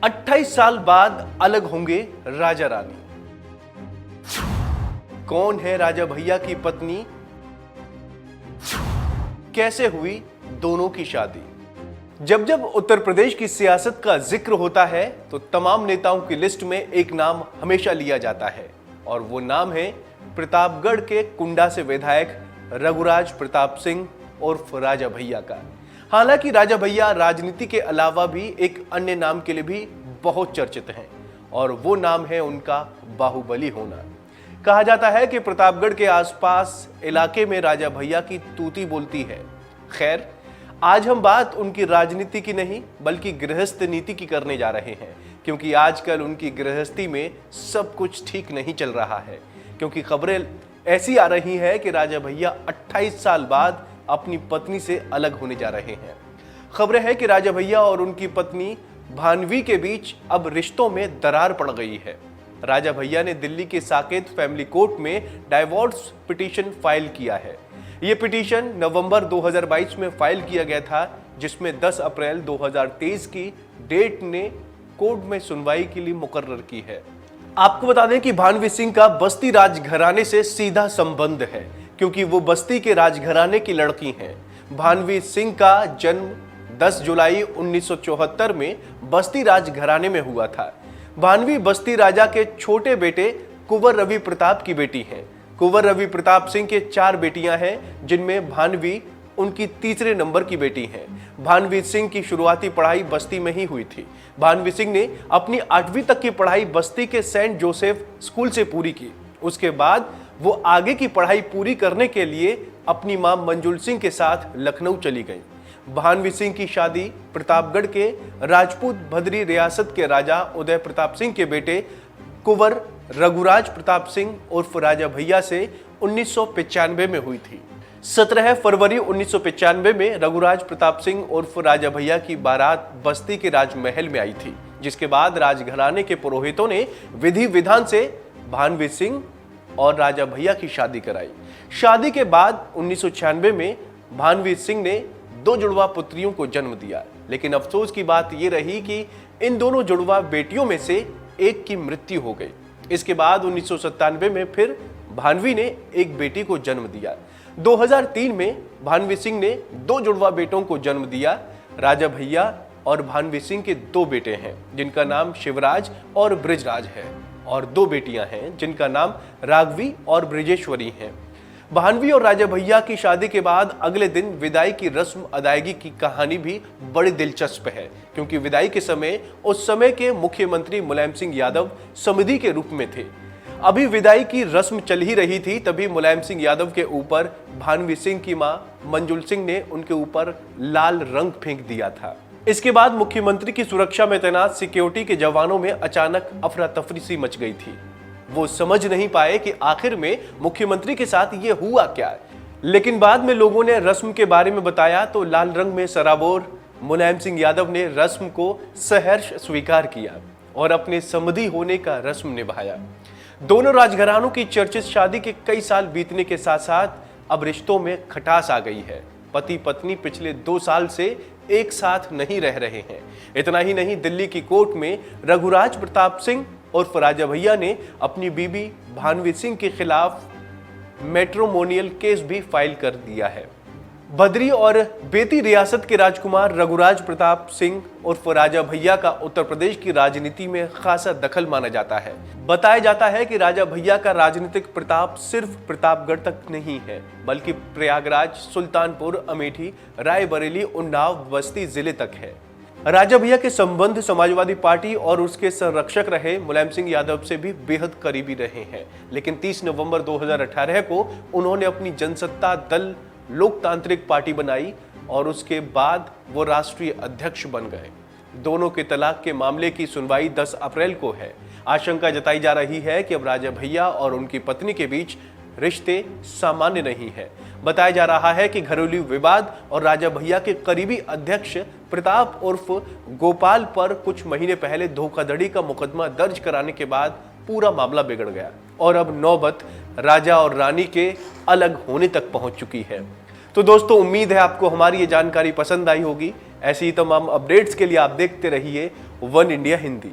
28 साल बाद अलग होंगे राजा रानी। कौन है राजा भैया की पत्नी, कैसे हुई दोनों की शादी। जब जब उत्तर प्रदेश की सियासत का जिक्र होता है तो तमाम नेताओं की लिस्ट में एक नाम हमेशा लिया जाता है और वो नाम है प्रतापगढ़ के कुंडा से विधायक रघुराज प्रताप सिंह उर्फ राजा भैया का। हालांकि राजा भैया राजनीति के अलावा भी एक अन्य नाम के लिए भी बहुत चर्चित हैं और वो नाम है उनका बाहुबली होना। कहा जाता है कि प्रतापगढ़ के आसपास इलाके में राजा भैया की तूती बोलती है। खैर, आज हम बात उनकी राजनीति की नहीं बल्कि गृहस्थ नीति की करने जा रहे हैं, क्योंकि आजकल उनकी गृहस्थी में सब कुछ ठीक नहीं चल रहा है। क्योंकि खबरें ऐसी आ रही हैं कि राजा भैया 28 साल बाद अपनी पत्नी से अलग होने जा रहे हैं। खबरें हैं कि राजा भैया और उनकी पत्नी भानवी के बीच अब रिश्तों में दरार पड़ गई है। राजा भैया ने दिल्ली के साकेत फैमिली कोर्ट में डाइवोर्स पिटीशन फाइल किया है। यह पिटीशन नवंबर 2022 में फाइल किया गया था, जिसमें 10 अप्रैल 2023 की डेट ने कोर्ट में सुनवाई के लिए मुकर्रर की है। आपको बता दें कि भानवी सिंह का बस्ती राजघराने से सीधा संबंध है, क्योंकि वो बस्ती के राजघराने की लड़की हैं। भानवी सिंह का जन्म 10 जुलाई 1974 में बस्ती राजघराने में हुआ था। भानवी बस्ती राजा के छोटे बेटे कुंवर रवि प्रताप की बेटी हैं। कुंवर रवि प्रताप सिंह के 4 बेटियां हैं, जिनमें भानवी उनकी तीसरे नंबर की बेटी हैं। भानवी सिंह की शुरुआती पढ़ाई बस्ती में ही हुई थी। भानवी सिंह ने अपनी 8वीं तक की पढ़ाई बस्ती के सेंट जोसेफ स्कूल से पूरी की। उसके बाद वो आगे की पढ़ाई पूरी करने के लिए अपनी मां मंजुल सिंह के साथ लखनऊ चली गई। भानवी सिंह की शादी प्रतापगढ़ के राजपूत भद्री रियासत के राजा उदय प्रताप सिंह के बेटे कुंवर रघुराज प्रताप सिंह उर्फ राजा भैया से 1995 में हुई थी। 17 फरवरी 1995 में रघुराज प्रताप सिंह उर्फ राजा भैया की बारात बस्ती के राजमहल में आई थी, जिसके बाद राजघराने के पुरोहितों ने विधि विधान से भानवी सिंह और राजा भैया की शादी कराई। शादी के बाद 1996 में भानवी सिंह ने 2 जुड़वा पुत्रियों को जन्म दिया, लेकिन अफसोस की बात यह रही कि इन दोनों जुड़वा बेटियों में से एक की मृत्यु हो गई। इसके बाद 1997 में फिर भानवी ने एक बेटी को जन्म दिया। 2003 में भानवी सिंह ने 2 जुड़वा बेटों को जन्म दिया। राजा भैया और भानवी सिंह के 2 बेटे हैं, जिनका नाम शिवराज और बृजराज है, और 2 बेटियां हैं जिनका नाम राघवी और ब्रिजेश्वरी हैं। भानवी और राजा भैया की शादी के बाद अगले दिन विदाई की रस्म अदायगी की कहानी भी बड़ी दिलचस्प है, क्योंकि विदाई के समय उस समय के मुख्यमंत्री मुलायम सिंह यादव समिधि के रूप में थे। अभी विदाई की रस्म चल ही रही थी, तभी मुलायम सिंह यादव के ऊपर भानवी सिंह की मां मंजुल सिंह ने उनके ऊपर लाल रंग फेंक दिया था। इसके बाद मुख्यमंत्री की सुरक्षा में तैनात सिक्योरिटी के जवानों में अचानक अफरा तफरी सी मच गई थी। वो समझ नहीं पाए कि आखिर में मुख्यमंत्री के साथ ये हुआ क्या। लेकिन बाद में लोगों ने रस्म के बारे में बताया तो लाल रंग में सराबोर मुलायम सिंह यादव ने रस्म को सहर्ष स्वीकार किया और अपने समधी होने का रस्म निभाया। दोनों राजघरानों की चर्चित शादी के कई साल बीतने के साथ साथ अब रिश्तों में खटास आ गई है। पति पत्नी पिछले 2 साल से एक साथ नहीं रह रहे हैं। इतना ही नहीं, दिल्ली की कोर्ट में रघुराज प्रताप सिंह उर्फ राजा भैया ने अपनी बीबी भानवी सिंह के खिलाफ मैट्रिमोनियल केस भी फाइल कर दिया है। भद्री और बेती रियासत के राजकुमार रघुराज प्रताप सिंह उर्फ राजा भैया का उत्तर प्रदेश की राजनीति में खासा दखल माना जाता है। बताया जाता है कि राजा भैया का राजनीतिक प्रताप सिर्फ प्रतापगढ़ तक नहीं है, बल्कि प्रयागराज, सुल्तानपुर, अमेठी, रायबरेली, उन्नाव, बस्ती जिले तक है। राजा भैया के संबंध समाजवादी पार्टी और उसके संरक्षक रहे मुलायम सिंह यादव से भी बेहद करीबी रहे हैं। लेकिन 30 नवंबर 2018 को उन्होंने अपनी जनसत्ता दल लोकतांत्रिक पार्टी बनाई और उसके बाद वो राष्ट्रीय अध्यक्ष बन गए। दोनों के तलाक के मामले की सुनवाई 10 अप्रैल को है। आशंका जताई जा रही है कि अब राजा भैया और उनकी पत्नी के बीच रिश्ते सामान्य नहीं है। बताया जा रहा है कि घरेलू विवाद और राजा भैया के करीबी अध्यक्ष प्रताप उर्फ गोपाल पर कुछ महीने पहले धोखाधड़ी का मुकदमा दर्ज कराने के बाद पूरा मामला बिगड़ गया और अब नौबत राजा और रानी के अलग होने तक पहुंच चुकी है। तो दोस्तों उम्मीद है आपको हमारी ये जानकारी पसंद आई होगी। ऐसी ही तमाम अपडेट्स के लिए आप देखते रहिए वन इंडिया हिंदी।